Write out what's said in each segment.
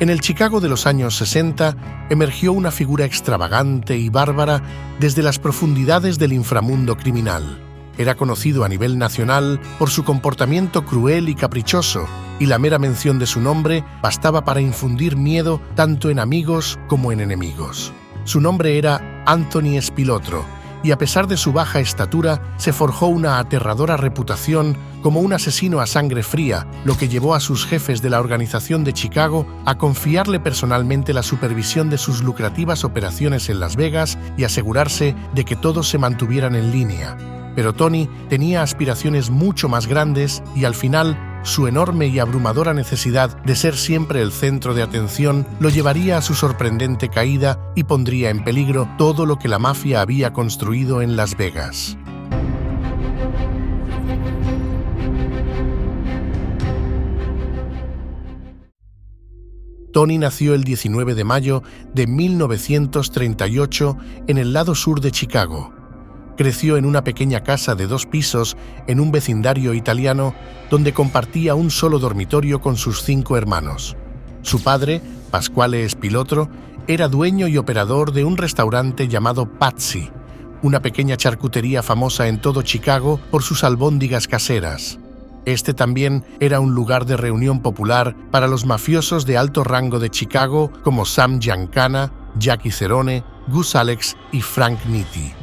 En el Chicago de los años 60 emergió una figura extravagante y bárbara desde las profundidades del inframundo criminal. Era conocido a nivel nacional por su comportamiento cruel y caprichoso, y la mera mención de su nombre bastaba para infundir miedo tanto en amigos como en enemigos. Su nombre era Anthony Spilotro, y a pesar de su baja estatura, se forjó una aterradora reputación como un asesino a sangre fría, lo que llevó a sus jefes de la organización de Chicago a confiarle personalmente la supervisión de sus lucrativas operaciones en Las Vegas y asegurarse de que todos se mantuvieran en línea. Pero Tony tenía aspiraciones mucho más grandes y al final, su enorme y abrumadora necesidad de ser siempre el centro de atención lo llevaría a su sorprendente caída y pondría en peligro todo lo que la mafia había construido en Las Vegas. Tony nació el 19 de mayo de 1938 en el lado sur de Chicago. Creció en una pequeña casa de 2 pisos en un vecindario italiano donde compartía un solo dormitorio con sus 5 hermanos. Su padre, Pasquale Spilotro, era dueño y operador de un restaurante llamado Pazzi, una pequeña charcutería famosa en todo Chicago por sus albóndigas caseras. Este también era un lugar de reunión popular para los mafiosos de alto rango de Chicago como Sam Giancana, Jackie Cerone, Gus Alex y Frank Nitti.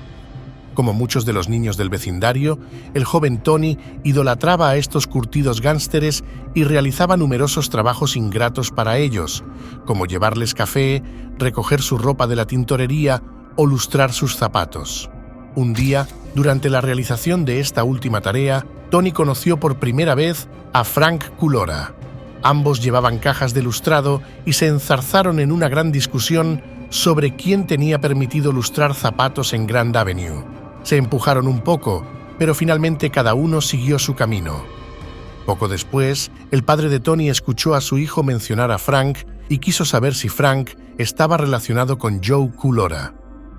Como muchos de los niños del vecindario, el joven Tony idolatraba a estos curtidos gánsteres y realizaba numerosos trabajos ingratos para ellos, como llevarles café, recoger su ropa de la tintorería o lustrar sus zapatos. Un día, durante la realización de esta última tarea, Tony conoció por primera vez a Frank Culora. Ambos llevaban cajas de lustrado y se enzarzaron en una gran discusión sobre quién tenía permitido lustrar zapatos en Grand Avenue. Se empujaron un poco, pero finalmente cada uno siguió su camino. Poco después, el padre de Tony escuchó a su hijo mencionar a Frank y quiso saber si Frank estaba relacionado con Joe Culora.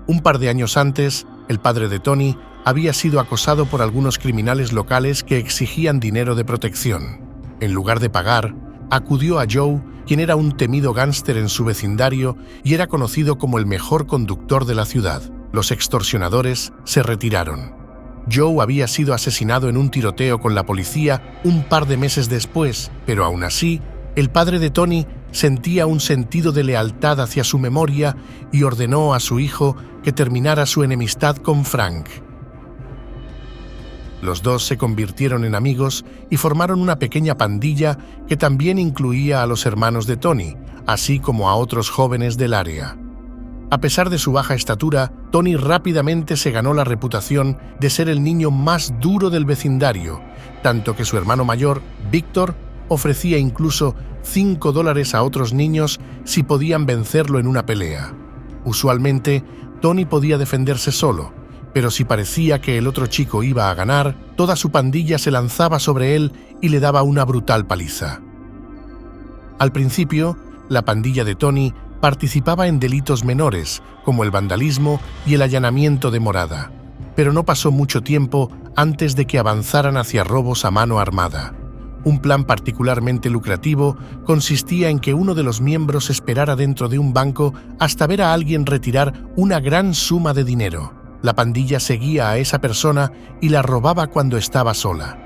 Un par de años antes, el padre de Tony había sido acosado por algunos criminales locales que exigían dinero de protección. En lugar de pagar, acudió a Joe, quien era un temido gánster en su vecindario y era conocido como el mejor conductor de la ciudad. Los extorsionadores se retiraron. Joe había sido asesinado en un tiroteo con la policía un par de meses después, pero aún así, el padre de Tony sentía un sentido de lealtad hacia su memoria y ordenó a su hijo que terminara su enemistad con Frank. Los dos se convirtieron en amigos y formaron una pequeña pandilla que también incluía a los hermanos de Tony, así como a otros jóvenes del área. A pesar de su baja estatura, Tony rápidamente se ganó la reputación de ser el niño más duro del vecindario, tanto que su hermano mayor, Víctor, ofrecía incluso $5 a otros niños si podían vencerlo en una pelea. Usualmente, Tony podía defenderse solo, pero si parecía que el otro chico iba a ganar, toda su pandilla se lanzaba sobre él y le daba una brutal paliza. Al principio, la pandilla de Tony participaba en delitos menores, como el vandalismo y el allanamiento de morada, pero no pasó mucho tiempo antes de que avanzaran hacia robos a mano armada. Un plan particularmente lucrativo consistía en que uno de los miembros esperara dentro de un banco hasta ver a alguien retirar una gran suma de dinero. La pandilla seguía a esa persona y la robaba cuando estaba sola.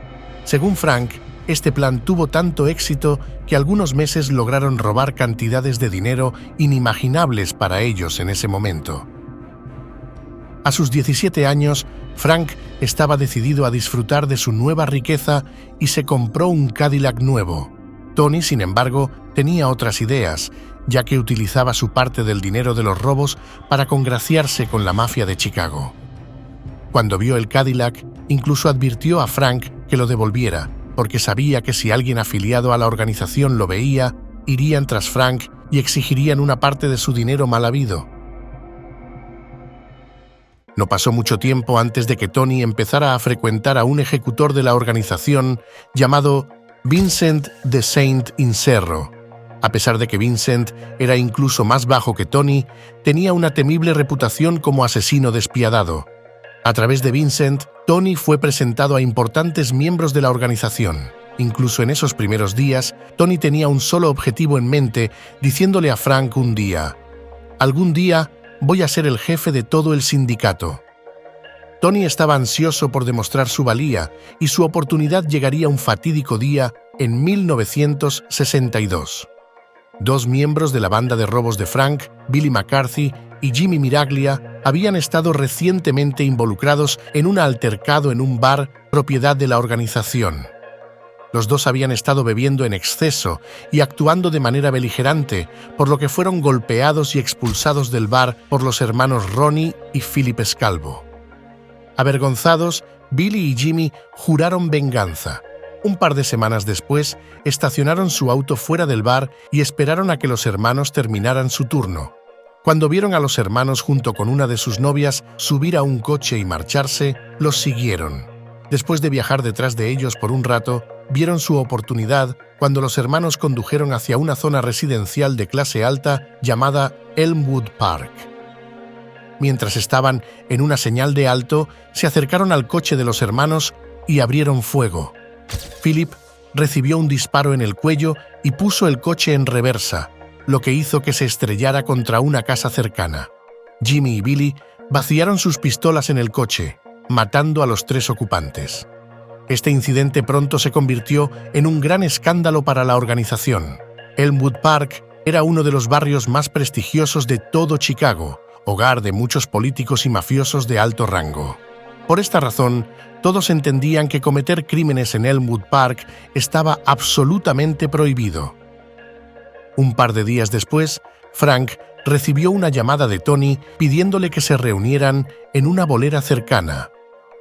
Según Frank, este plan tuvo tanto éxito que algunos meses lograron robar cantidades de dinero inimaginables para ellos en ese momento. A sus 17 años, Frank estaba decidido a disfrutar de su nueva riqueza y se compró un Cadillac nuevo. Tony, sin embargo, tenía otras ideas, ya que utilizaba su parte del dinero de los robos para congraciarse con la mafia de Chicago. Cuando vio el Cadillac, incluso advirtió a Frank que lo devolviera, porque sabía que si alguien afiliado a la organización lo veía, irían tras Frank y exigirían una parte de su dinero mal habido. No pasó mucho tiempo antes de que Tony empezara a frecuentar a un ejecutor de la organización llamado Vincent de Saint Inserro. A pesar de que Vincent era incluso más bajo que Tony, tenía una temible reputación como asesino despiadado. A través de Vincent, Tony fue presentado a importantes miembros de la organización. Incluso en esos primeros días, Tony tenía un solo objetivo en mente, diciéndole a Frank un día: «Algún día voy a ser el jefe de todo el sindicato». Tony estaba ansioso por demostrar su valía y su oportunidad llegaría un fatídico día en 1962. Dos miembros de la banda de robos de Frank, Billy McCarthy y Jimmy Miraglia, habían estado recientemente involucrados en un altercado en un bar propiedad de la organización. Los dos habían estado bebiendo en exceso y actuando de manera beligerante, por lo que fueron golpeados y expulsados del bar por los hermanos Ronnie y Philip Scalvo. Avergonzados, Billy y Jimmy juraron venganza. Un par de semanas después, estacionaron su auto fuera del bar y esperaron a que los hermanos terminaran su turno. Cuando vieron a los hermanos junto con una de sus novias subir a un coche y marcharse, los siguieron. Después de viajar detrás de ellos por un rato, vieron su oportunidad cuando los hermanos condujeron hacia una zona residencial de clase alta llamada Elmwood Park. Mientras estaban en una señal de alto, se acercaron al coche de los hermanos y abrieron fuego. Philip recibió un disparo en el cuello y puso el coche en reversa, lo que hizo que se estrellara contra una casa cercana. Jimmy y Billy vaciaron sus pistolas en el coche, matando a los tres ocupantes. Este incidente pronto se convirtió en un gran escándalo para la organización. Elmwood Park era uno de los barrios más prestigiosos de todo Chicago, hogar de muchos políticos y mafiosos de alto rango. Por esta razón, todos entendían que cometer crímenes en Elmwood Park estaba absolutamente prohibido. Un par de días después, Frank recibió una llamada de Tony pidiéndole que se reunieran en una bolera cercana.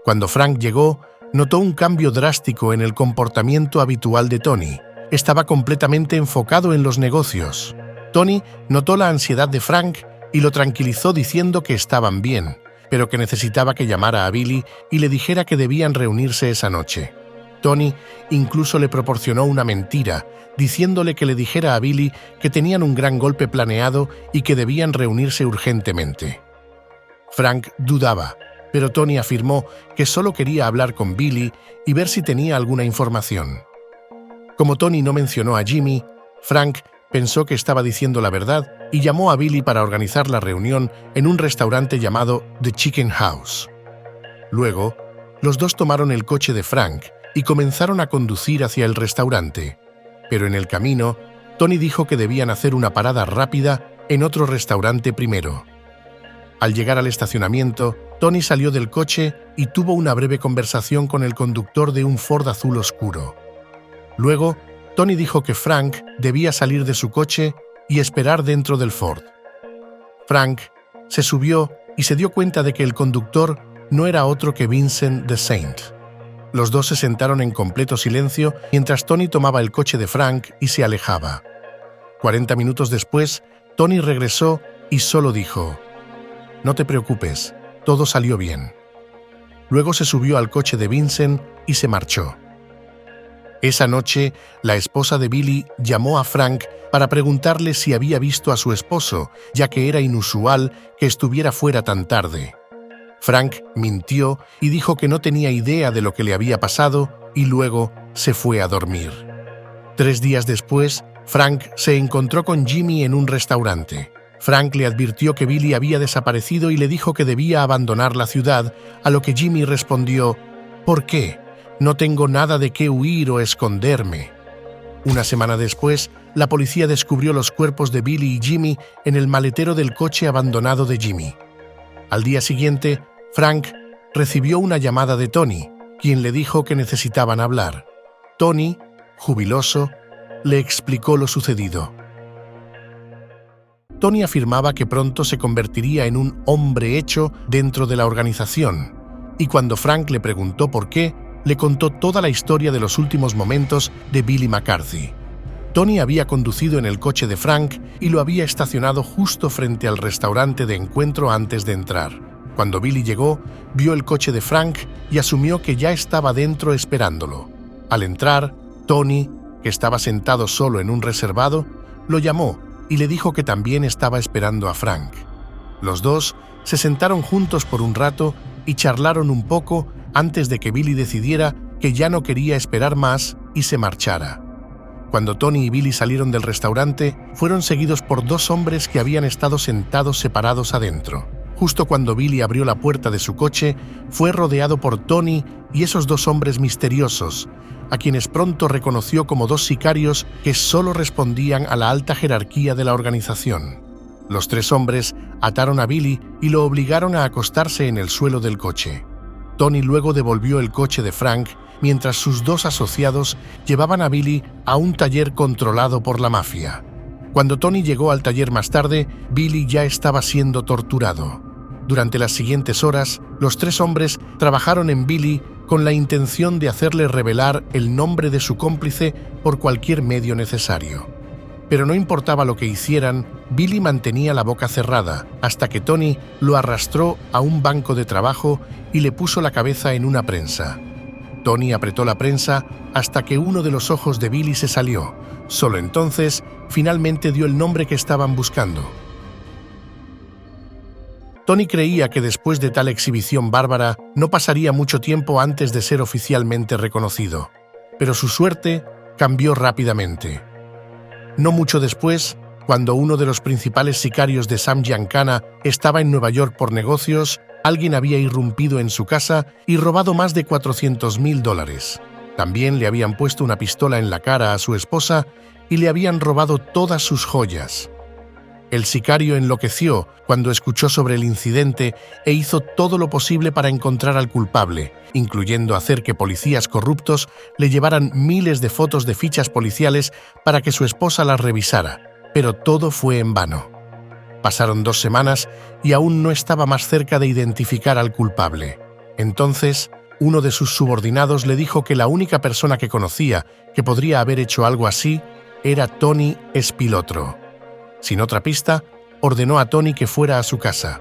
Cuando Frank llegó, notó un cambio drástico en el comportamiento habitual de Tony. Estaba completamente enfocado en los negocios. Tony notó la ansiedad de Frank y lo tranquilizó diciendo que estaban bien, pero que necesitaba que llamara a Billy y le dijera que debían reunirse esa noche. Tony incluso le proporcionó una mentira, diciéndole que le dijera a Billy que tenían un gran golpe planeado y que debían reunirse urgentemente. Frank dudaba, pero Tony afirmó que solo quería hablar con Billy y ver si tenía alguna información. Como Tony no mencionó a Jimmy, Frank pensó que estaba diciendo la verdad y llamó a Billy para organizar la reunión en un restaurante llamado The Chicken House. Luego, los dos tomaron el coche de Frank y comenzaron a conducir hacia el restaurante, pero en el camino, Tony dijo que debían hacer una parada rápida en otro restaurante primero. Al llegar al estacionamiento, Tony salió del coche y tuvo una breve conversación con el conductor de un Ford azul oscuro. Luego, Tony dijo que Frank debía salir de su coche y esperar dentro del Ford. Frank se subió y se dio cuenta de que el conductor no era otro que Vincent DeSaint. Los dos se sentaron en completo silencio mientras Tony tomaba el coche de Frank y se alejaba. 40 minutos después, Tony regresó y solo dijo: «No te preocupes, todo salió bien». Luego se subió al coche de Vincent y se marchó. Esa noche, la esposa de Billy llamó a Frank para preguntarle si había visto a su esposo, ya que era inusual que estuviera fuera tan tarde. Frank mintió y dijo que no tenía idea de lo que le había pasado y luego se fue a dormir. 3 días después, Frank se encontró con Jimmy en un restaurante. Frank le advirtió que Billy había desaparecido y le dijo que debía abandonar la ciudad, a lo que Jimmy respondió: «¿Por qué? No tengo nada de qué huir o esconderme». Una semana después, la policía descubrió los cuerpos de Billy y Jimmy en el maletero del coche abandonado de Jimmy. Al día siguiente, Frank recibió una llamada de Tony, quien le dijo que necesitaban hablar. Tony, jubiloso, le explicó lo sucedido. Tony afirmaba que pronto se convertiría en un hombre hecho dentro de la organización, y cuando Frank le preguntó por qué, le contó toda la historia de los últimos momentos de Billy McCarthy. Tony había conducido en el coche de Frank y lo había estacionado justo frente al restaurante de encuentro antes de entrar. Cuando Billy llegó, vio el coche de Frank y asumió que ya estaba dentro esperándolo. Al entrar, Tony, que estaba sentado solo en un reservado, lo llamó y le dijo que también estaba esperando a Frank. Los dos se sentaron juntos por un rato y charlaron un poco antes de que Billy decidiera que ya no quería esperar más y se marchara. Cuando Tony y Billy salieron del restaurante, fueron seguidos por dos hombres que habían estado sentados separados adentro. Justo cuando Billy abrió la puerta de su coche, fue rodeado por Tony y esos dos hombres misteriosos, a quienes pronto reconoció como dos sicarios que solo respondían a la alta jerarquía de la organización. Los tres hombres ataron a Billy y lo obligaron a acostarse en el suelo del coche. Tony luego devolvió el coche de Frank, mientras sus dos asociados llevaban a Billy a un taller controlado por la mafia. Cuando Tony llegó al taller más tarde, Billy ya estaba siendo torturado. Durante las siguientes horas, los tres hombres trabajaron en Billy con la intención de hacerle revelar el nombre de su cómplice por cualquier medio necesario. Pero no importaba lo que hicieran, Billy mantenía la boca cerrada hasta que Tony lo arrastró a un banco de trabajo y le puso la cabeza en una prensa. Tony apretó la prensa hasta que uno de los ojos de Billy se salió. Solo entonces, finalmente dio el nombre que estaban buscando. Tony creía que después de tal exhibición bárbara no pasaría mucho tiempo antes de ser oficialmente reconocido, pero su suerte cambió rápidamente. No mucho después, cuando uno de los principales sicarios de Sam Giancana estaba en Nueva York por negocios, alguien había irrumpido en su casa y robado más de $400,000. También le habían puesto una pistola en la cara a su esposa y le habían robado todas sus joyas. El sicario enloqueció cuando escuchó sobre el incidente e hizo todo lo posible para encontrar al culpable, incluyendo hacer que policías corruptos le llevaran miles de fotos de fichas policiales para que su esposa las revisara, pero todo fue en vano. Pasaron 2 semanas y aún no estaba más cerca de identificar al culpable. Entonces, uno de sus subordinados le dijo que la única persona que conocía que podría haber hecho algo así era Tony Spilotro. Sin otra pista, ordenó a Tony que fuera a su casa.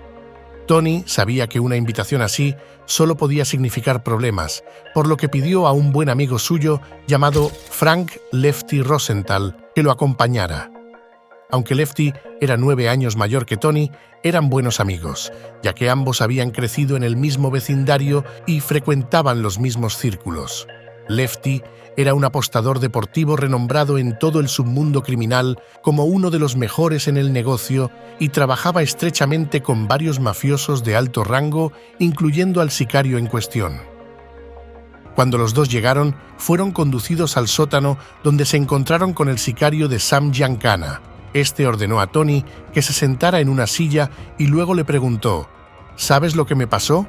Tony sabía que una invitación así solo podía significar problemas, por lo que pidió a un buen amigo suyo llamado Frank Lefty Rosenthal que lo acompañara. Aunque Lefty era 9 años mayor que Tony, eran buenos amigos, ya que ambos habían crecido en el mismo vecindario y frecuentaban los mismos círculos. Lefty era un apostador deportivo renombrado en todo el submundo criminal como uno de los mejores en el negocio y trabajaba estrechamente con varios mafiosos de alto rango, incluyendo al sicario en cuestión. Cuando los dos llegaron, fueron conducidos al sótano donde se encontraron con el sicario de Sam Giancana. Este ordenó a Tony que se sentara en una silla y luego le preguntó: ¿sabes lo que me pasó?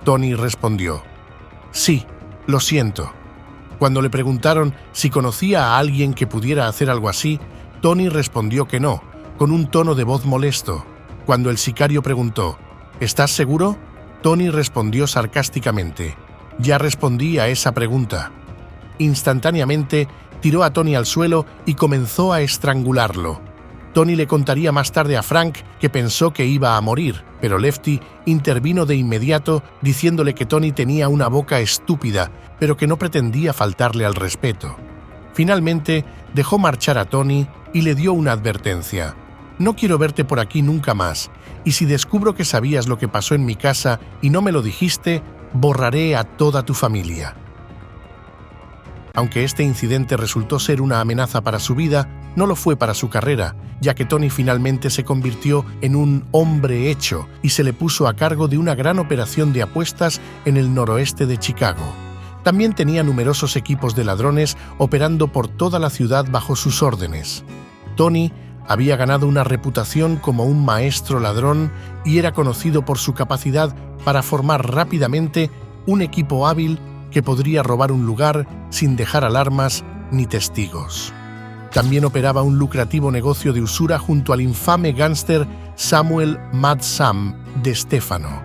Tony respondió: sí, lo siento. Cuando le preguntaron si conocía a alguien que pudiera hacer algo así, Tony respondió que no, con un tono de voz molesto. Cuando el sicario preguntó: ¿estás seguro? Tony respondió sarcásticamente: ya respondí a esa pregunta. Instantáneamente, tiró a Tony al suelo y comenzó a estrangularlo. Tony le contaría más tarde a Frank que pensó que iba a morir, pero Lefty intervino de inmediato diciéndole que Tony tenía una boca estúpida, pero que no pretendía faltarle al respeto. Finalmente, dejó marchar a Tony y le dio una advertencia: no quiero verte por aquí nunca más, y si descubro que sabías lo que pasó en mi casa y no me lo dijiste, borraré a toda tu familia. Aunque este incidente resultó ser una amenaza para su vida, no lo fue para su carrera, ya que Tony finalmente se convirtió en un hombre hecho y se le puso a cargo de una gran operación de apuestas en el noroeste de Chicago. También tenía numerosos equipos de ladrones operando por toda la ciudad bajo sus órdenes. Tony había ganado una reputación como un maestro ladrón y era conocido por su capacidad para formar rápidamente un equipo hábil que podría robar un lugar sin dejar alarmas ni testigos. También operaba un lucrativo negocio de usura junto al infame gángster Samuel Mad Sam de Stefano.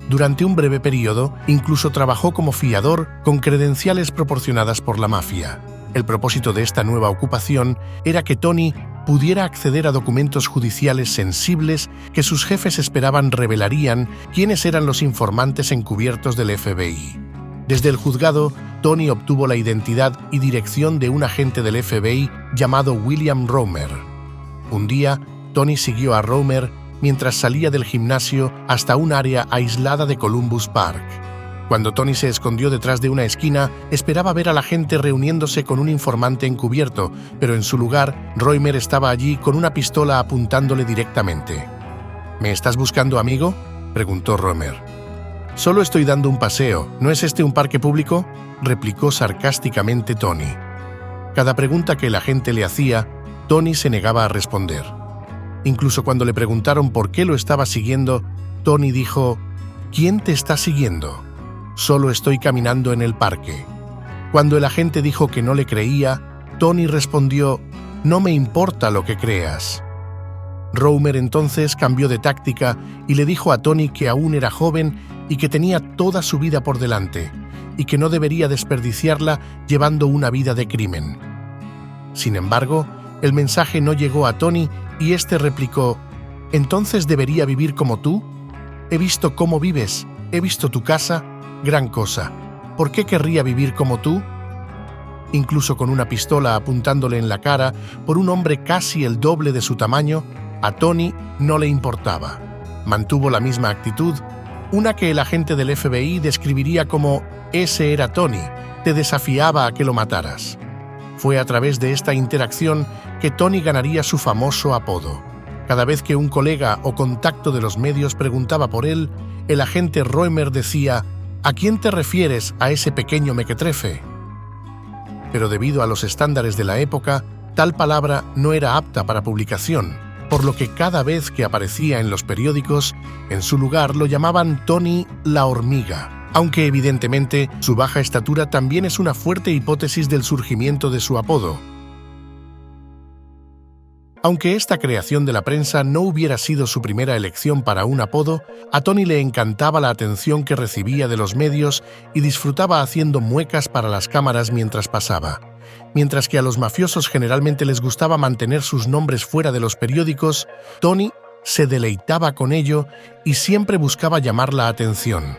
Durante un breve periodo, incluso trabajó como fiador con credenciales proporcionadas por la mafia. El propósito de esta nueva ocupación era que Tony pudiera acceder a documentos judiciales sensibles que sus jefes esperaban revelarían quiénes eran los informantes encubiertos del FBI. Desde el juzgado, Tony obtuvo la identidad y dirección de un agente del FBI llamado William Romer. Un día, Tony siguió a Romer mientras salía del gimnasio hasta un área aislada de Columbus Park. Cuando Tony se escondió detrás de una esquina, esperaba ver a la gente reuniéndose con un informante encubierto, pero en su lugar, Roemer estaba allí con una pistola apuntándole directamente. ¿Me estás buscando, amigo?, preguntó Roemer. Solo estoy dando un paseo. ¿No es este un parque público?, replicó sarcásticamente Tony. Cada pregunta que el agente le hacía, Tony se negaba a responder. Incluso cuando le preguntaron por qué lo estaba siguiendo, Tony dijo: ¿Quién te está siguiendo? Solo estoy caminando en el parque. Cuando el agente dijo que no le creía, Tony respondió: no me importa lo que creas. Roemer entonces cambió de táctica y le dijo a Tony que aún era joven y que tenía toda su vida por delante, y que no debería desperdiciarla llevando una vida de crimen. Sin embargo, el mensaje no llegó a Tony y este replicó: ¿entonces debería vivir como tú? He visto cómo vives, he visto tu casa, gran cosa. ¿Por qué querría vivir como tú? Incluso con una pistola apuntándole en la cara por un hombre casi el doble de su tamaño, a Tony no le importaba. Mantuvo la misma actitud, una que el agente del FBI describiría como: ese era Tony, te desafiaba a que lo mataras. Fue a través de esta interacción que Tony ganaría su famoso apodo. Cada vez que un colega o contacto de los medios preguntaba por él, el agente Roemer decía: ¿a quién te refieres, a ese pequeño mequetrefe? Pero debido a los estándares de la época, tal palabra no era apta para publicación, por lo que cada vez que aparecía en los periódicos, en su lugar lo llamaban Tony la hormiga, aunque evidentemente su baja estatura también es una fuerte hipótesis del surgimiento de su apodo. Aunque esta creación de la prensa no hubiera sido su primera elección para un apodo, a Tony le encantaba la atención que recibía de los medios y disfrutaba haciendo muecas para las cámaras mientras pasaba. Mientras que a los mafiosos generalmente les gustaba mantener sus nombres fuera de los periódicos, Tony se deleitaba con ello y siempre buscaba llamar la atención.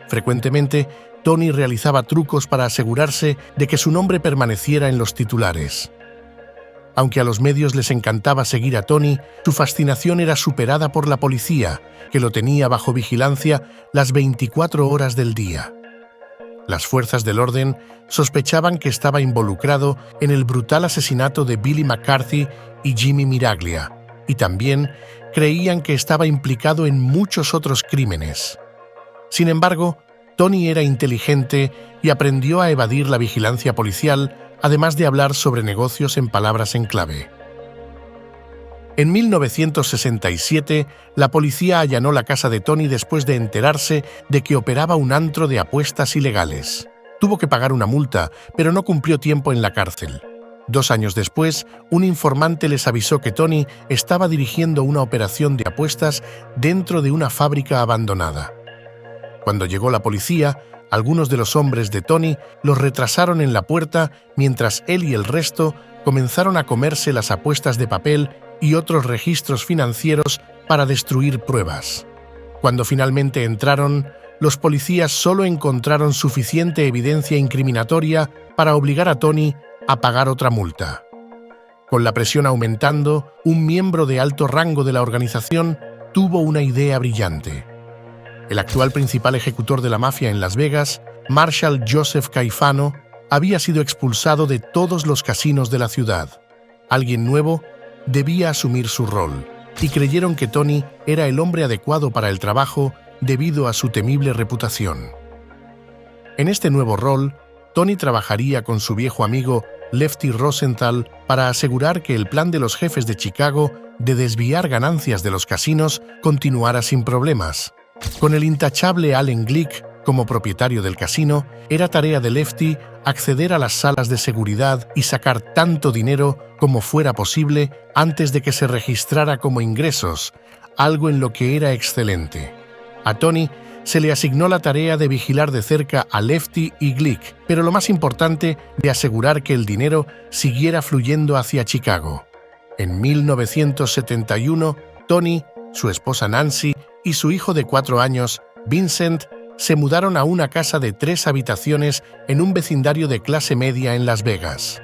Frecuentemente, Tony realizaba trucos para asegurarse de que su nombre permaneciera en los titulares. Aunque a los medios les encantaba seguir a Tony, su fascinación era superada por la policía, que lo tenía bajo vigilancia las 24 horas del día. Las fuerzas del orden sospechaban que estaba involucrado en el brutal asesinato de Billy McCarthy y Jimmy Miraglia, y también creían que estaba implicado en muchos otros crímenes. Sin embargo, Tony era inteligente y aprendió a evadir la vigilancia policial, además de hablar sobre negocios en palabras en clave. En 1967, la policía allanó la casa de Tony después de enterarse de que operaba un antro de apuestas ilegales. Tuvo que pagar una multa, pero no cumplió tiempo en la cárcel. 2 años después, un informante les avisó que Tony estaba dirigiendo una operación de apuestas dentro de una fábrica abandonada. Cuando llegó la policía, algunos de los hombres de Tony los retrasaron en la puerta mientras él y el resto comenzaron a comerse las apuestas de papel y otros registros financieros para destruir pruebas. Cuando finalmente entraron, los policías solo encontraron suficiente evidencia incriminatoria para obligar a Tony a pagar otra multa. Con la presión aumentando, un miembro de alto rango de la organización tuvo una idea brillante. El actual principal ejecutor de la mafia en Las Vegas, Marshall Joseph Caifano, había sido expulsado de todos los casinos de la ciudad. Alguien nuevo debía asumir su rol, y creyeron que Tony era el hombre adecuado para el trabajo debido a su temible reputación. En este nuevo rol, Tony trabajaría con su viejo amigo Lefty Rosenthal para asegurar que el plan de los jefes de Chicago de desviar ganancias de los casinos continuara sin problemas. Con el intachable Allen Glick como propietario del casino, era tarea de Lefty acceder a las salas de seguridad y sacar tanto dinero como fuera posible antes de que se registrara como ingresos, algo en lo que era excelente. A Tony se le asignó la tarea de vigilar de cerca a Lefty y Glick, pero lo más importante, de asegurar que el dinero siguiera fluyendo hacia Chicago. En 1971, Tony, su esposa Nancy y su hijo de 4 años, Vincent, se mudaron a una casa de 3 habitaciones en un vecindario de clase media en Las Vegas.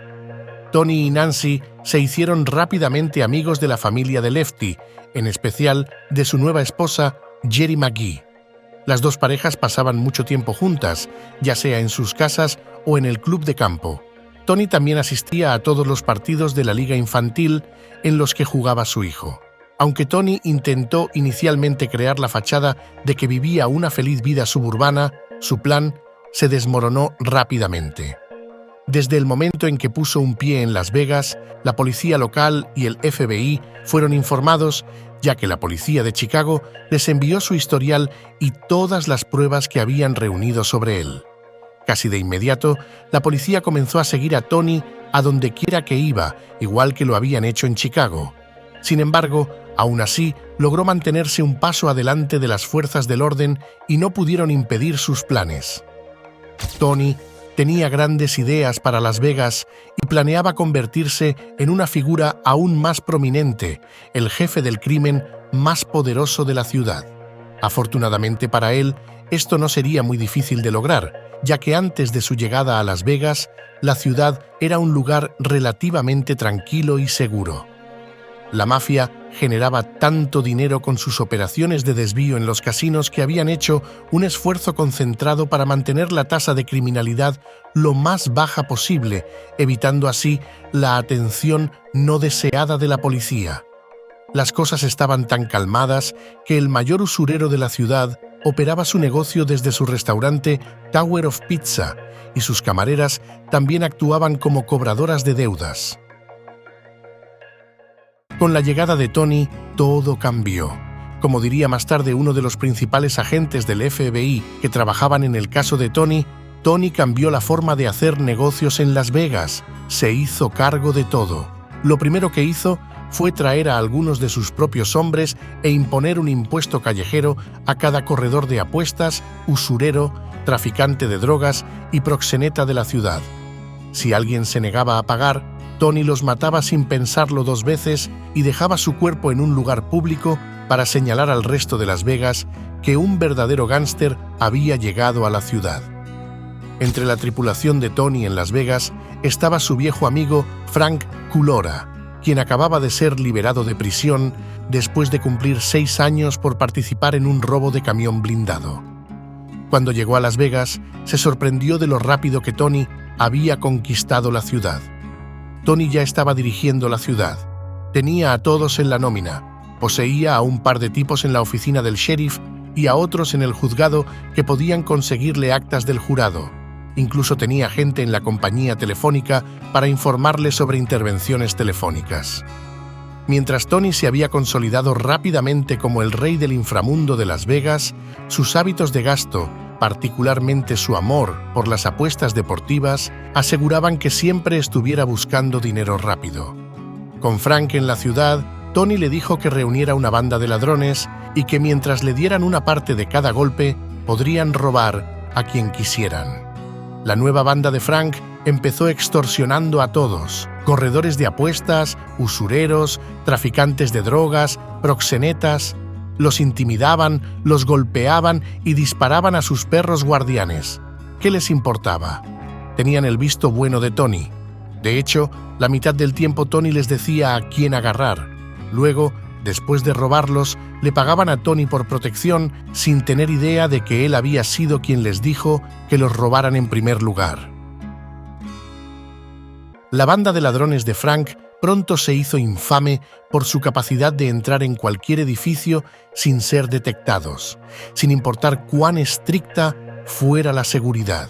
Tony y Nancy se hicieron rápidamente amigos de la familia de Lefty, en especial de su nueva esposa, Jerry McGee. Las dos parejas pasaban mucho tiempo juntas, ya sea en sus casas o en el club de campo. Tony también asistía a todos los partidos de la liga infantil en los que jugaba su hijo. Aunque Tony intentó inicialmente crear la fachada de que vivía una feliz vida suburbana, su plan se desmoronó rápidamente. Desde el momento en que puso un pie en Las Vegas, la policía local y el FBI fueron informados, ya que la policía de Chicago les envió su historial y todas las pruebas que habían reunido sobre él. Casi de inmediato, la policía comenzó a seguir a Tony a donde quiera que iba, igual que lo habían hecho en Chicago. Sin embargo, aún así, logró mantenerse un paso adelante de las fuerzas del orden y no pudieron impedir sus planes. Tony tenía grandes ideas para Las Vegas y planeaba convertirse en una figura aún más prominente, el jefe del crimen más poderoso de la ciudad. Afortunadamente para él, esto no sería muy difícil de lograr, ya que antes de su llegada a Las Vegas, la ciudad era un lugar relativamente tranquilo y seguro. La mafia generaba tanto dinero con sus operaciones de desvío en los casinos que habían hecho un esfuerzo concentrado para mantener la tasa de criminalidad lo más baja posible, evitando así la atención no deseada de la policía. Las cosas estaban tan calmadas que el mayor usurero de la ciudad operaba su negocio desde su restaurante Tower of Pizza y sus camareras también actuaban como cobradoras de deudas. Con la llegada de Tony, todo cambió. Como diría más tarde uno de los principales agentes del FBI que trabajaban en el caso de Tony, Tony cambió la forma de hacer negocios en Las Vegas, se hizo cargo de todo. Lo primero que hizo fue traer a algunos de sus propios hombres e imponer un impuesto callejero a cada corredor de apuestas, usurero, traficante de drogas y proxeneta de la ciudad. Si alguien se negaba a pagar, Tony los mataba sin pensarlo dos veces y dejaba su cuerpo en un lugar público para señalar al resto de Las Vegas que un verdadero gángster había llegado a la ciudad. Entre la tripulación de Tony en Las Vegas estaba su viejo amigo Frank Culora, quien acababa de ser liberado de prisión después de cumplir 6 años por participar en un robo de camión blindado. Cuando llegó a Las Vegas, se sorprendió de lo rápido que Tony había conquistado la ciudad. Tony ya estaba dirigiendo la ciudad. Tenía a todos en la nómina. Poseía a un par de tipos en la oficina del sheriff y a otros en el juzgado que podían conseguirle actas del jurado. Incluso tenía gente en la compañía telefónica para informarle sobre intervenciones telefónicas. Mientras Tony se había consolidado rápidamente como el rey del inframundo de Las Vegas, sus hábitos de gasto, particularmente su amor por las apuestas deportivas, aseguraban que siempre estuviera buscando dinero rápido. Con Frank en la ciudad, Tony le dijo que reuniera una banda de ladrones y que mientras le dieran una parte de cada golpe, podrían robar a quien quisieran. La nueva banda de Frank empezó extorsionando a todos: corredores de apuestas, usureros, traficantes de drogas, proxenetas. Los intimidaban, los golpeaban y disparaban a sus perros guardianes. ¿Qué les importaba? Tenían el visto bueno de Tony. De hecho, la mitad del tiempo Tony les decía a quién agarrar. Luego, después de robarlos, le pagaban a Tony por protección sin tener idea de que él había sido quien les dijo que los robaran en primer lugar. La banda de ladrones de Frank pronto se hizo infame por su capacidad de entrar en cualquier edificio sin ser detectados, sin importar cuán estricta fuera la seguridad.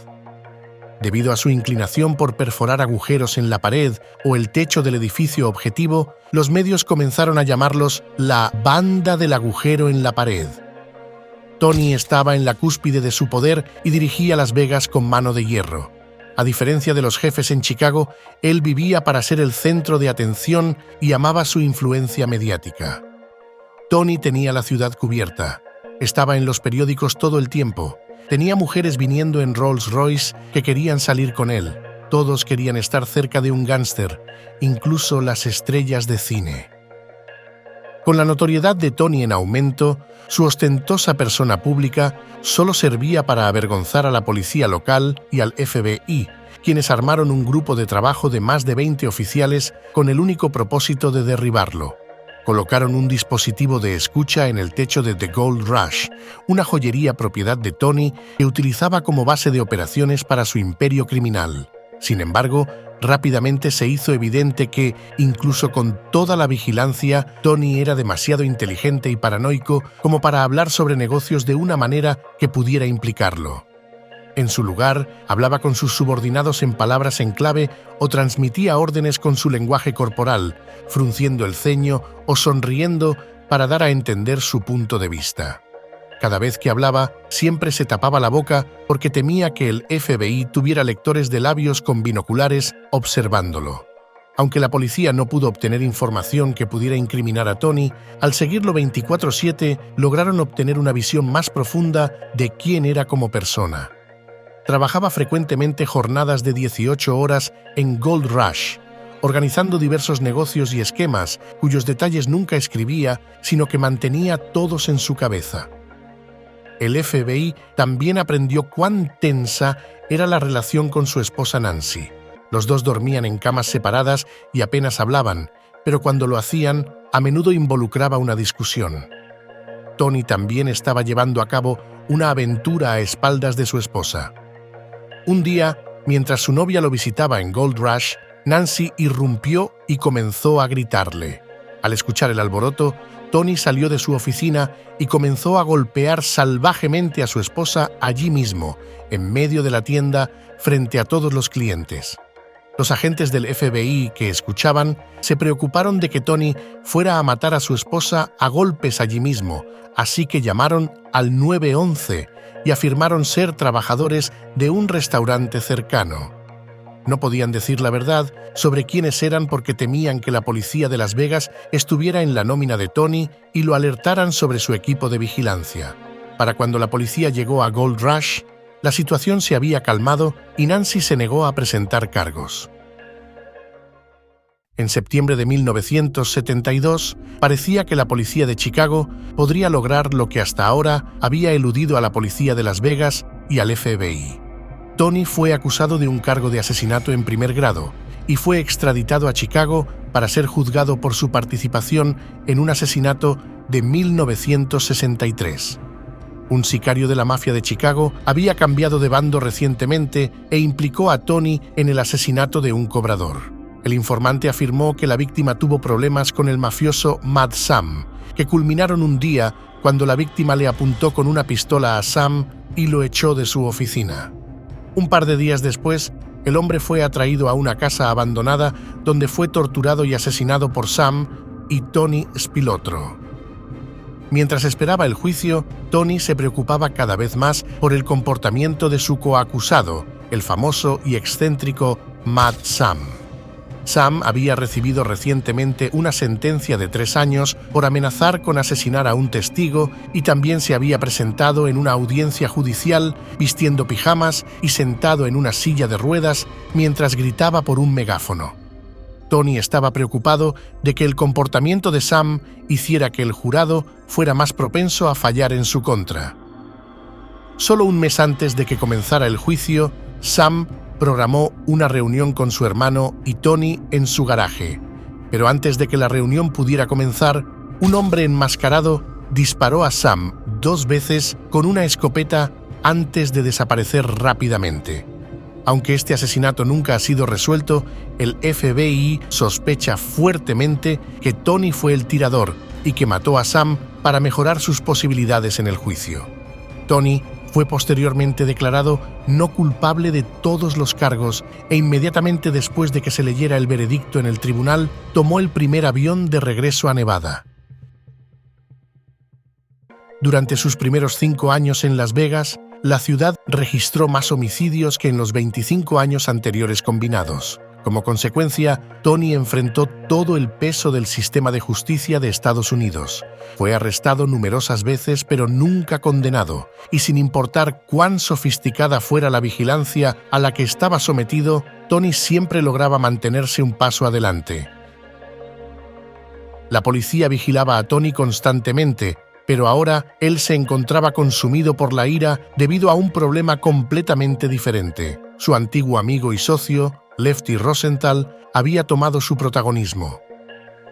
Debido a su inclinación por perforar agujeros en la pared o el techo del edificio objetivo, los medios comenzaron a llamarlos la banda del agujero en la pared. Tony estaba en la cúspide de su poder y dirigía Las Vegas con mano de hierro. A diferencia de los jefes en Chicago, él vivía para ser el centro de atención y amaba su influencia mediática. Tony tenía la ciudad cubierta. Estaba en los periódicos todo el tiempo. Tenía mujeres viniendo en Rolls Royce que querían salir con él. Todos querían estar cerca de un gángster, incluso las estrellas de cine. Con la notoriedad de Tony en aumento, su ostentosa persona pública solo servía para avergonzar a la policía local y al FBI, quienes armaron un grupo de trabajo de más de 20 oficiales con el único propósito de derribarlo. Colocaron un dispositivo de escucha en el techo de The Gold Rush, una joyería propiedad de Tony que utilizaba como base de operaciones para su imperio criminal. Sin embargo, rápidamente se hizo evidente que, incluso con toda la vigilancia, Tony era demasiado inteligente y paranoico como para hablar sobre negocios de una manera que pudiera implicarlo. En su lugar, hablaba con sus subordinados en palabras en clave o transmitía órdenes con su lenguaje corporal, frunciendo el ceño o sonriendo para dar a entender su punto de vista. Cada vez que hablaba, siempre se tapaba la boca porque temía que el FBI tuviera lectores de labios con binoculares observándolo. Aunque la policía no pudo obtener información que pudiera incriminar a Tony, al seguirlo 24/7 lograron obtener una visión más profunda de quién era como persona. Trabajaba frecuentemente jornadas de 18 horas en Gold Rush, organizando diversos negocios y esquemas cuyos detalles nunca escribía, sino que mantenía todos en su cabeza. El FBI también aprendió cuán tensa era la relación con su esposa Nancy. Los dos dormían en camas separadas y apenas hablaban, pero cuando lo hacían, a menudo involucraba una discusión. Tony también estaba llevando a cabo una aventura a espaldas de su esposa. Un día, mientras su novia lo visitaba en Gold Rush, Nancy irrumpió y comenzó a gritarle. Al escuchar el alboroto, Tony salió de su oficina y comenzó a golpear salvajemente a su esposa allí mismo, en medio de la tienda, frente a todos los clientes. Los agentes del FBI que escuchaban se preocuparon de que Tony fuera a matar a su esposa a golpes allí mismo, así que llamaron al 911 y afirmaron ser trabajadores de un restaurante cercano. No podían decir la verdad sobre quiénes eran porque temían que la policía de Las Vegas estuviera en la nómina de Tony y lo alertaran sobre su equipo de vigilancia. Para cuando la policía llegó a Gold Rush, la situación se había calmado y Nancy se negó a presentar cargos. En septiembre de 1972, parecía que la policía de Chicago podría lograr lo que hasta ahora había eludido a la policía de Las Vegas y al FBI. Tony fue acusado de un cargo de asesinato en primer grado y fue extraditado a Chicago para ser juzgado por su participación en un asesinato de 1963. Un sicario de la mafia de Chicago había cambiado de bando recientemente e implicó a Tony en el asesinato de un cobrador. El informante afirmó que la víctima tuvo problemas con el mafioso Mad Sam, que culminaron un día cuando la víctima le apuntó con una pistola a Sam y lo echó de su oficina. Un par de días después, el hombre fue atraído a una casa abandonada donde fue torturado y asesinado por Sam y Tony Spilotro. Mientras esperaba el juicio, Tony se preocupaba cada vez más por el comportamiento de su coacusado, el famoso y excéntrico Mad Sam. Sam había recibido recientemente una sentencia de 3 años por amenazar con asesinar a un testigo y también se había presentado en una audiencia judicial vistiendo pijamas y sentado en una silla de ruedas mientras gritaba por un megáfono. Tony estaba preocupado de que el comportamiento de Sam hiciera que el jurado fuera más propenso a fallar en su contra. Solo un mes antes de que comenzara el juicio, Sam programó una reunión con su hermano y Tony en su garaje, pero antes de que la reunión pudiera comenzar, un hombre enmascarado disparó a Sam 2 veces con una escopeta antes de desaparecer rápidamente. Aunque este asesinato nunca ha sido resuelto, el FBI sospecha fuertemente que Tony fue el tirador y que mató a Sam para mejorar sus posibilidades en el juicio. Tony fue posteriormente declarado no culpable de todos los cargos e inmediatamente después de que se leyera el veredicto en el tribunal, tomó el primer avión de regreso a Nevada. Durante sus primeros 5 años en Las Vegas, la ciudad registró más homicidios que en los 25 años anteriores combinados. Como consecuencia, Tony enfrentó todo el peso del sistema de justicia de Estados Unidos. Fue arrestado numerosas veces, pero nunca condenado, y sin importar cuán sofisticada fuera la vigilancia a la que estaba sometido, Tony siempre lograba mantenerse un paso adelante. La policía vigilaba a Tony constantemente, pero ahora él se encontraba consumido por la ira debido a un problema completamente diferente. Su antiguo amigo y socio, Lefty Rosenthal, había tomado su protagonismo.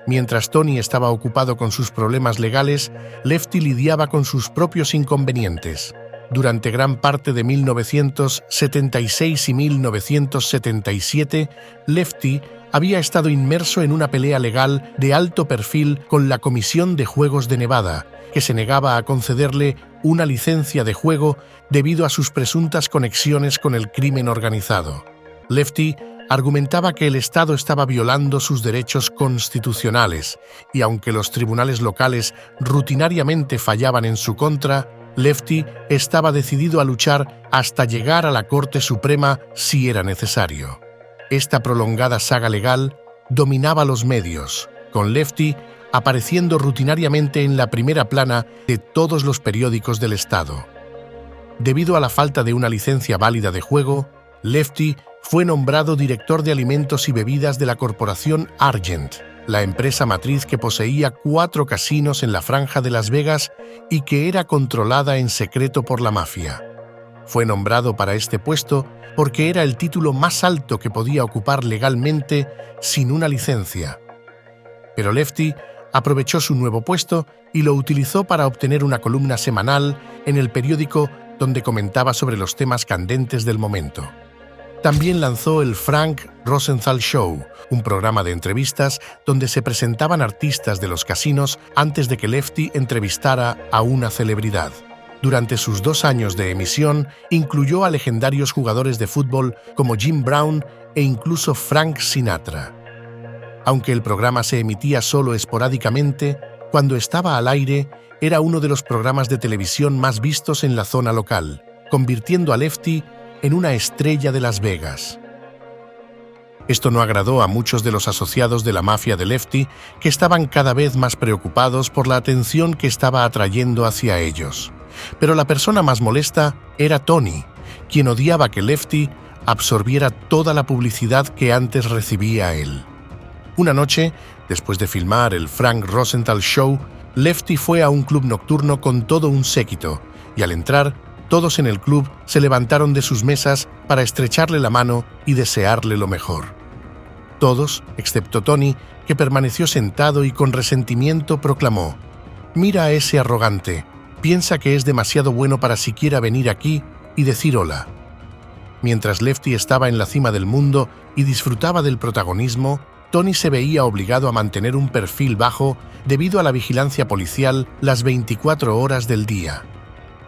Mientras Tony estaba ocupado con sus problemas legales, Lefty lidiaba con sus propios inconvenientes. Durante gran parte de 1976 y 1977, Lefty había estado inmerso en una pelea legal de alto perfil con la Comisión de Juegos de Nevada, que se negaba a concederle una licencia de juego debido a sus presuntas conexiones con el crimen organizado. Lefty argumentaba que el Estado estaba violando sus derechos constitucionales y aunque los tribunales locales rutinariamente fallaban en su contra, Lefty estaba decidido a luchar hasta llegar a la Corte Suprema si era necesario. Esta prolongada saga legal dominaba los medios, con Lefty apareciendo rutinariamente en la primera plana de todos los periódicos del Estado. Debido a la falta de una licencia válida de juego, Lefty fue nombrado director de alimentos y bebidas de la corporación Argent, la empresa matriz que poseía 4 casinos en la franja de Las Vegas y que era controlada en secreto por la mafia. Fue nombrado para este puesto porque era el título más alto que podía ocupar legalmente sin una licencia. Pero Lefty aprovechó su nuevo puesto y lo utilizó para obtener una columna semanal en el periódico donde comentaba sobre los temas candentes del momento. También lanzó el Frank Rosenthal Show, un programa de entrevistas donde se presentaban artistas de los casinos antes de que Lefty entrevistara a una celebridad. Durante sus 2 años de emisión, incluyó a legendarios jugadores de fútbol como Jim Brown e incluso Frank Sinatra. Aunque el programa se emitía solo esporádicamente, cuando estaba al aire, era uno de los programas de televisión más vistos en la zona local, convirtiendo a Lefty en una estrella de Las Vegas. Esto no agradó a muchos de los asociados de la mafia de Lefty, que estaban cada vez más preocupados por la atención que estaba atrayendo hacia ellos. Pero la persona más molesta era Tony, quien odiaba que Lefty absorbiera toda la publicidad que antes recibía él. Una noche, después de filmar el Frank Rosenthal Show, Lefty fue a un club nocturno con todo un séquito, y al entrar, todos en el club se levantaron de sus mesas para estrecharle la mano y desearle lo mejor. Todos, excepto Tony, que permaneció sentado y con resentimiento proclamó: «Mira a ese arrogante, piensa que es demasiado bueno para siquiera venir aquí y decir hola». Mientras Lefty estaba en la cima del mundo y disfrutaba del protagonismo, Tony se veía obligado a mantener un perfil bajo debido a la vigilancia policial las 24 horas del día.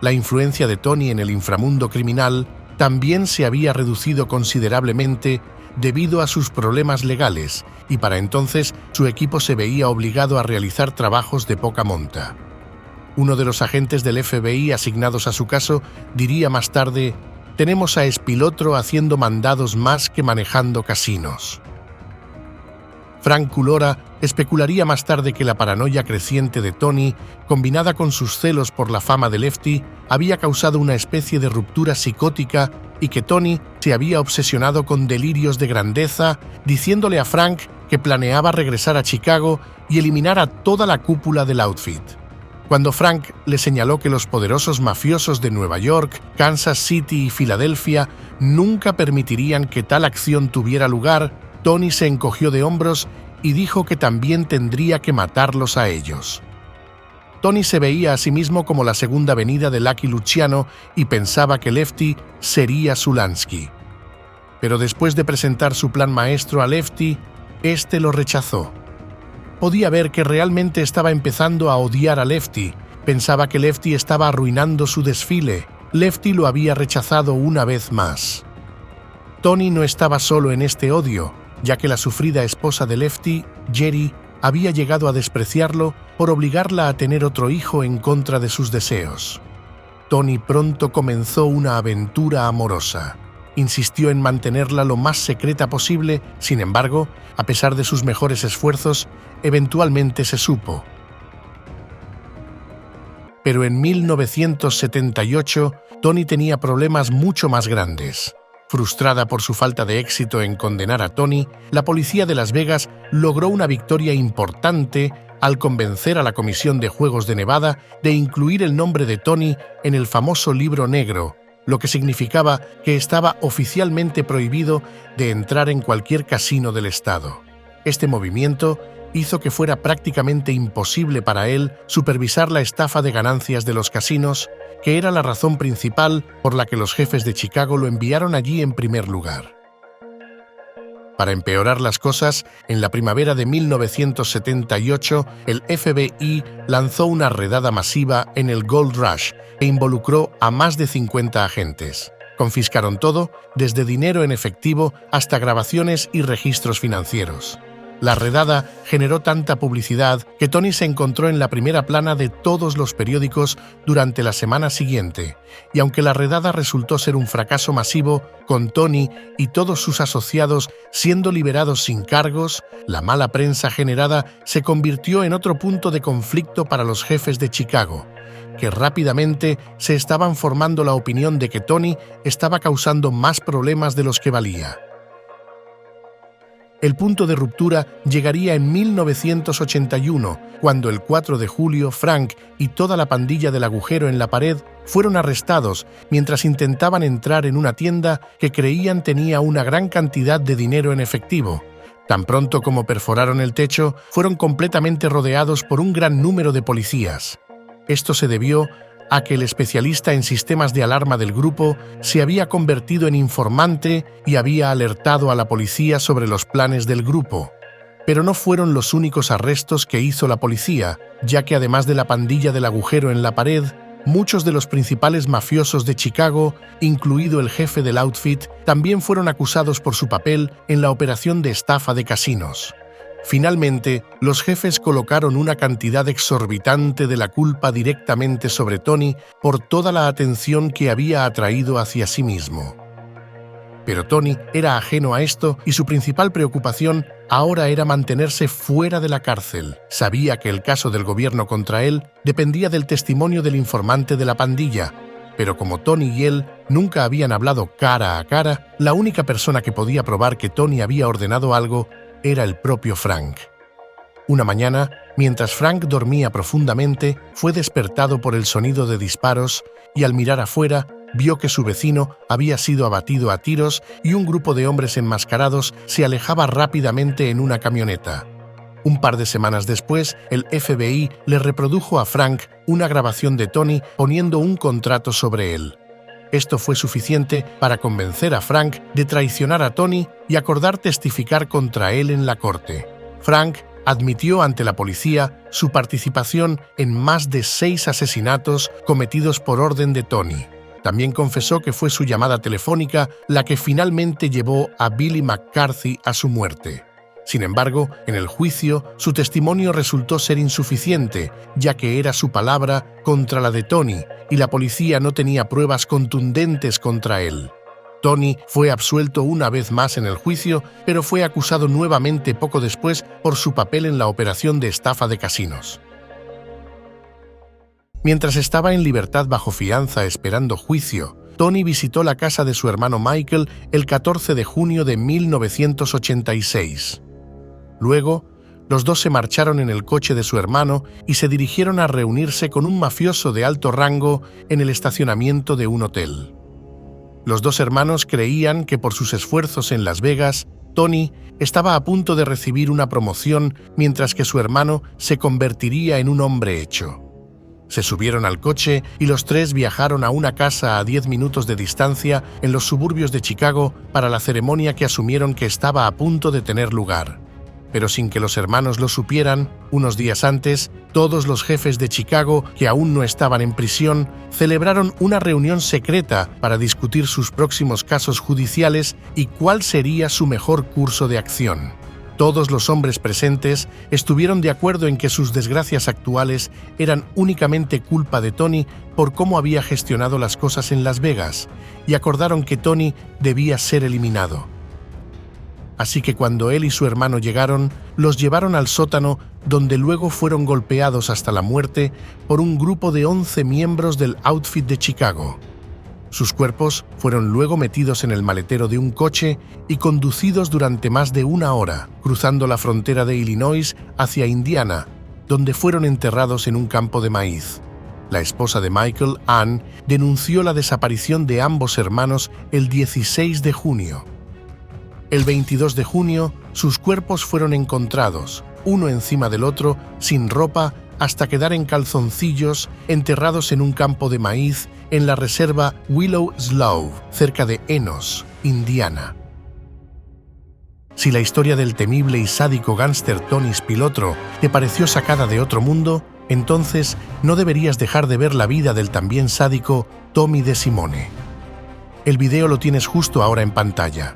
La influencia de Tony en el inframundo criminal también se había reducido considerablemente debido a sus problemas legales y para entonces su equipo se veía obligado a realizar trabajos de poca monta. Uno de los agentes del FBI asignados a su caso diría más tarde: «Tenemos a Espilotro haciendo mandados más que manejando casinos». Frank Culora especularía más tarde que la paranoia creciente de Tony, combinada con sus celos por la fama de Lefty, había causado una especie de ruptura psicótica y que Tony se había obsesionado con delirios de grandeza, diciéndole a Frank que planeaba regresar a Chicago y eliminar a toda la cúpula del outfit. Cuando Frank le señaló que los poderosos mafiosos de Nueva York, Kansas City y Filadelfia nunca permitirían que tal acción tuviera lugar, Tony se encogió de hombros y dijo que también tendría que matarlos a ellos. Tony se veía a sí mismo como la segunda venida de Lucky Luciano y pensaba que Lefty sería Zulansky. Pero después de presentar su plan maestro a Lefty, este lo rechazó. Podía ver que realmente estaba empezando a odiar a Lefty. Pensaba que Lefty estaba arruinando su desfile. Lefty lo había rechazado una vez más. Tony no estaba solo en este odio, ya que la sufrida esposa de Lefty, Jerry, había llegado a despreciarlo por obligarla a tener otro hijo en contra de sus deseos. Tony pronto comenzó una aventura amorosa. Insistió en mantenerla lo más secreta posible, sin embargo, a pesar de sus mejores esfuerzos, eventualmente se supo. Pero en 1978, Tony tenía problemas mucho más grandes. Frustrada por su falta de éxito en condenar a Tony, la policía de Las Vegas logró una victoria importante al convencer a la Comisión de Juegos de Nevada de incluir el nombre de Tony en el famoso Libro Negro, lo que significaba que estaba oficialmente prohibido de entrar en cualquier casino del estado. Este movimiento hizo que fuera prácticamente imposible para él supervisar la estafa de ganancias de los casinos, que era la razón principal por la que los jefes de Chicago lo enviaron allí en primer lugar. Para empeorar las cosas, en la primavera de 1978, el FBI lanzó una redada masiva en el Gold Rush e involucró a más de 50 agentes. Confiscaron todo, desde dinero en efectivo hasta grabaciones y registros financieros. La redada generó tanta publicidad que Tony se encontró en la primera plana de todos los periódicos durante la semana siguiente, y aunque la redada resultó ser un fracaso masivo, con Tony y todos sus asociados siendo liberados sin cargos, la mala prensa generada se convirtió en otro punto de conflicto para los jefes de Chicago, que rápidamente se estaban formando la opinión de que Tony estaba causando más problemas de los que valía. El punto de ruptura llegaría en 1981, cuando el 4 de julio Frank y toda la pandilla del agujero en la pared fueron arrestados mientras intentaban entrar en una tienda que creían tenía una gran cantidad de dinero en efectivo. Tan pronto como perforaron el techo, fueron completamente rodeados por un gran número de policías. Esto se debió a que el especialista en sistemas de alarma del grupo se había convertido en informante y había alertado a la policía sobre los planes del grupo. Pero no fueron los únicos arrestos que hizo la policía, ya que además de la pandilla del agujero en la pared, muchos de los principales mafiosos de Chicago, incluido el jefe del outfit, también fueron acusados por su papel en la operación de estafa de casinos. Finalmente, los jefes colocaron una cantidad exorbitante de la culpa directamente sobre Tony por toda la atención que había atraído hacia sí mismo. Pero Tony era ajeno a esto y su principal preocupación ahora era mantenerse fuera de la cárcel. Sabía que el caso del gobierno contra él dependía del testimonio del informante de la pandilla, pero como Tony y él nunca habían hablado cara a cara, la única persona que podía probar que Tony había ordenado algo era el propio Frank. Una mañana, mientras Frank dormía profundamente, fue despertado por el sonido de disparos y al mirar afuera, vio que su vecino había sido abatido a tiros y un grupo de hombres enmascarados se alejaba rápidamente en una camioneta. Un par de semanas después, el FBI le reprodujo a Frank una grabación de Tony poniendo un contrato sobre él. Esto fue suficiente para convencer a Frank de traicionar a Tony y acordar testificar contra él en la corte. Frank admitió ante la policía su participación en más de 6 asesinatos cometidos por orden de Tony. También confesó que fue su llamada telefónica la que finalmente llevó a Billy McCarthy a su muerte. Sin embargo, en el juicio, su testimonio resultó ser insuficiente, ya que era su palabra contra la de Tony, y la policía no tenía pruebas contundentes contra él. Tony fue absuelto una vez más en el juicio, pero fue acusado nuevamente poco después por su papel en la operación de estafa de casinos. Mientras estaba en libertad bajo fianza esperando juicio, Tony visitó la casa de su hermano Michael el 14 de junio de 1986. Luego, los dos se marcharon en el coche de su hermano y se dirigieron a reunirse con un mafioso de alto rango en el estacionamiento de un hotel. Los dos hermanos creían que por sus esfuerzos en Las Vegas, Tony estaba a punto de recibir una promoción mientras que su hermano se convertiría en un hombre hecho. Se subieron al coche y los tres viajaron a una casa a 10 minutos de distancia en los suburbios de Chicago para la ceremonia que asumieron que estaba a punto de tener lugar. Pero sin que los hermanos lo supieran, unos días antes, todos los jefes de Chicago, que aún no estaban en prisión, celebraron una reunión secreta para discutir sus próximos casos judiciales y cuál sería su mejor curso de acción. Todos los hombres presentes estuvieron de acuerdo en que sus desgracias actuales eran únicamente culpa de Tony por cómo había gestionado las cosas en Las Vegas, y acordaron que Tony debía ser eliminado. Así que cuando él y su hermano llegaron, los llevaron al sótano, donde luego fueron golpeados hasta la muerte por un grupo de 11 miembros del outfit de Chicago. Sus cuerpos fueron luego metidos en el maletero de un coche y conducidos durante más de 1 hora, cruzando la frontera de Illinois hacia Indiana, donde fueron enterrados en un campo de maíz. La esposa de Michael, Ann, denunció la desaparición de ambos hermanos el 16 de junio. El 22 de junio, sus cuerpos fueron encontrados, uno encima del otro, sin ropa, hasta quedar en calzoncillos, enterrados en un campo de maíz en la reserva Willow Slough, cerca de Enos, Indiana. Si la historia del temible y sádico gángster Tony Spilotro te pareció sacada de otro mundo, entonces no deberías dejar de ver la vida del también sádico Tommy DeSimone. El video lo tienes justo ahora en pantalla.